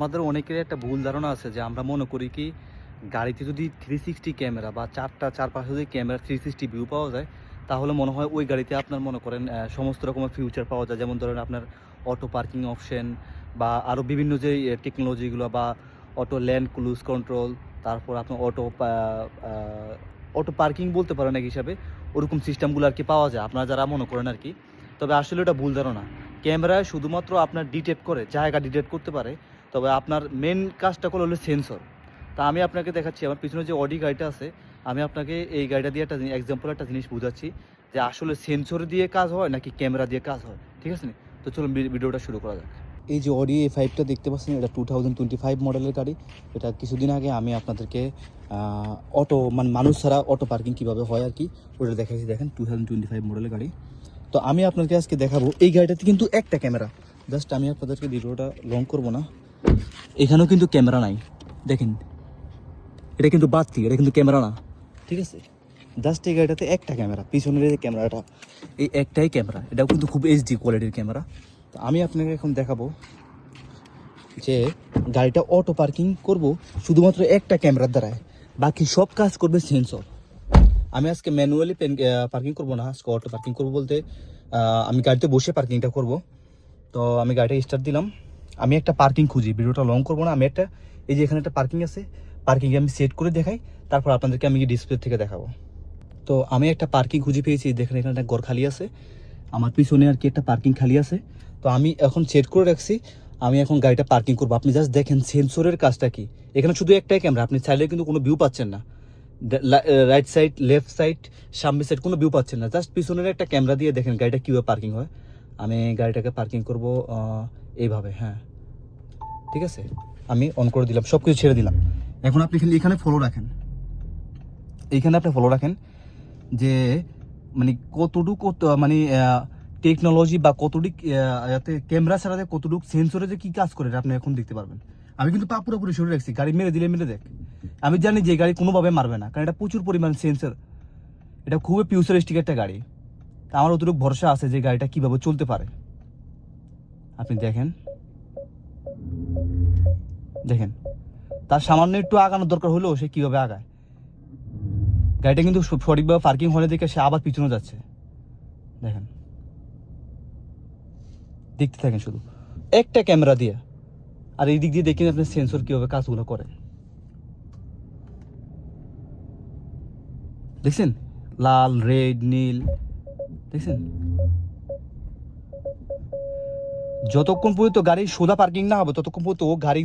আমাদের অনেকেরই একটা ভুল ধারণা আছে যে আমরা মনে করি কি গাড়িতে যদি 360 ক্যামেরা বা চারপাশে যদি ক্যামেরা 360 ভিউ পাওয়া যায় তাহলে মনে হয় ওই গাড়িতে আপনার মনে করেন সমস্ত রকমের ফিউচার পাওয়া যায়। যেমন ধরেন আপনার অটো পার্কিং অপশন বা আরও বিভিন্ন যে টেকনোলজিগুলো বা অটো ল্যান্ড ক্রুজ কন্ট্রোল, তারপর আপনার অটো পার্কিং বলতে পারেন এক হিসাবে, ওরকম সিস্টেমগুলো আর কি পাওয়া যায় আপনারা যারা মনে করেন আর কি। তবে আসলে ওটা ভুল ধারণা। ক্যামেরায় শুধুমাত্র আপনার ডিটেক্ট করে, জায়গা ডিটেক্ট করতে পারে, তবে আপনার মেন কাজটা করলে হলো সেন্সর। তা আমি আপনাকে দেখাচ্ছি আমার পিছনে যে অডি গাড়িটা আছে, আমি আপনাকে এই গাড়িটা দিয়ে একটা এক্সাম্পল একটা জিনিস বুঝাচ্ছি যে আসলে সেন্সর দিয়ে কাজ হয় নাকি ক্যামেরা দিয়ে কাজ হয়। ঠিক আছে নি? তো চলুন ভিডিওটা শুরু করা যাক। এই যে অডি A5টা দেখতে পাচ্ছেন, এটা 2025 মডেলের গাড়ি। এটা কিছুদিন আগে আমি আপনাদেরকে মানুষ ছাড়া অটো পার্কিং কীভাবে হয় আর কি ওটা দেখাচ্ছি। দেখেন 2025 মডেলের গাড়ি। তো আমি আপনাকে আজকে দেখাবো এই গাড়িটাতে কিন্তু একটা ক্যামেরা। জাস্ট আমি আপনাদেরকে ভিডিওটা লং করব না, এখানেও কিন্তু ক্যামেরা নাই। দেখেন এটা কিন্তু বাড়তি, এটা কিন্তু ক্যামেরা না। ঠিক আছে, জাস্ট এই গাড়িটাতে একটা ক্যামেরা, পিছনের যে ক্যামেরাটা এই একটাই ক্যামেরা, এটাও কিন্তু খুব এইচডি কোয়ালিটির ক্যামেরা। তো আমি আপনাকে এখন দেখাবো যে গাড়িটা অটো পার্কিং করব শুধুমাত্র একটা ক্যামেরার দ্বারায়, বাকি সব কাজ করবে সেন্সর। আমি আজকে ম্যানুয়ালি পার্কিং করব না, আজকে অটো পার্কিং করব বলতে আমি গাড়িতে বসে পার্কিংটা করব। তো আমি গাড়িটা স্টার্ট দিলাম, আমি একটা পার্কিং খুঁজি, ভিডিওটা লং করবো না। আমি একটা এই যে এখানে একটা পার্কিং আছে, পার্কিংয়ে আমি সেট করে দেখাই, তারপর আপনাদেরকে আমি ডিসপ্লে থেকে দেখাবো। তো আমি একটা পার্কিং খুঁজে পেয়েছি, দেখেন এখানে একটা ঘর খালি আছে, আমার পিছনে আর কি একটা পার্কিং খালি আছে। তো আমি এখন সেট করে রাখছি, আমি এখন গাড়িটা পার্কিং করবো। আপনি জাস্ট দেখেন সেন্সরের কাজটা কি। এখানে শুধু একটাই ক্যামেরা, আপনি চাইলে কিন্তু কোনো ভিউ পাচ্ছেন না, রাইট সাইড, লেফট সাইড, সামনে সাইড কোনো ভিউ পাচ্ছেন না। জাস্ট পিছনের একটা ক্যামেরা দিয়ে দেখেন গাড়িটা কীভাবে পার্কিং হয়। আমি গাড়িটাকে পার্কিং করব এইভাবে। হ্যাঁ ঠিক আছে, আমি অন করে দিলাম, সব কিছু ছেড়ে দিলাম। এখন আপনি খালি এখানে ফলো রাখেন, এইখানে আপনি ফলো রাখেন যে মানে কতটুকু মানে টেকনোলজি বা কতটুক যাতে ক্যামেরা ছাড়াতে কতটুকু সেন্সরে যে কী কাজ করে আপনি এখন দেখতে পারবেন। আমি কিন্তু পা পুরোপুরি সরে রাখছি, গাড়ি মেরে দিলে মেরে দেখ। আমি জানি যে গাড়ি কোনোভাবে মারবে না, কারণ এটা প্রচুর পরিমাণ সেন্সর, এটা খুবই ফিউচারিস্টিক একটা গাড়ি। তা আমার অতটুকু ভরসা আছে যে গাড়িটা কীভাবে চলতে পারে। আপনি দেখেন দেখেন তার সামান্য একটু আগানোর দরকার হলেও সে কীভাবে আগায়। গাড়িটা কিন্তু সঠিকভাবে পার্কিং হলে দেখে সে আবার পিছনে যাচ্ছে। দেখেন, দেখতে থাকেন শুধু একটা ক্যামেরা দিয়ে, আর এই দিক দিয়ে দেখেন আপনার সেন্সর কীভাবে কাজগুলো করে। দেখছেন লাল, রেড, নীল, দেখছেন? যতক্ষণ পর্যন্ত গাড়ি সোজা পার্কিং না হবে ততক্ষণ পর্যন্ত গাড়ি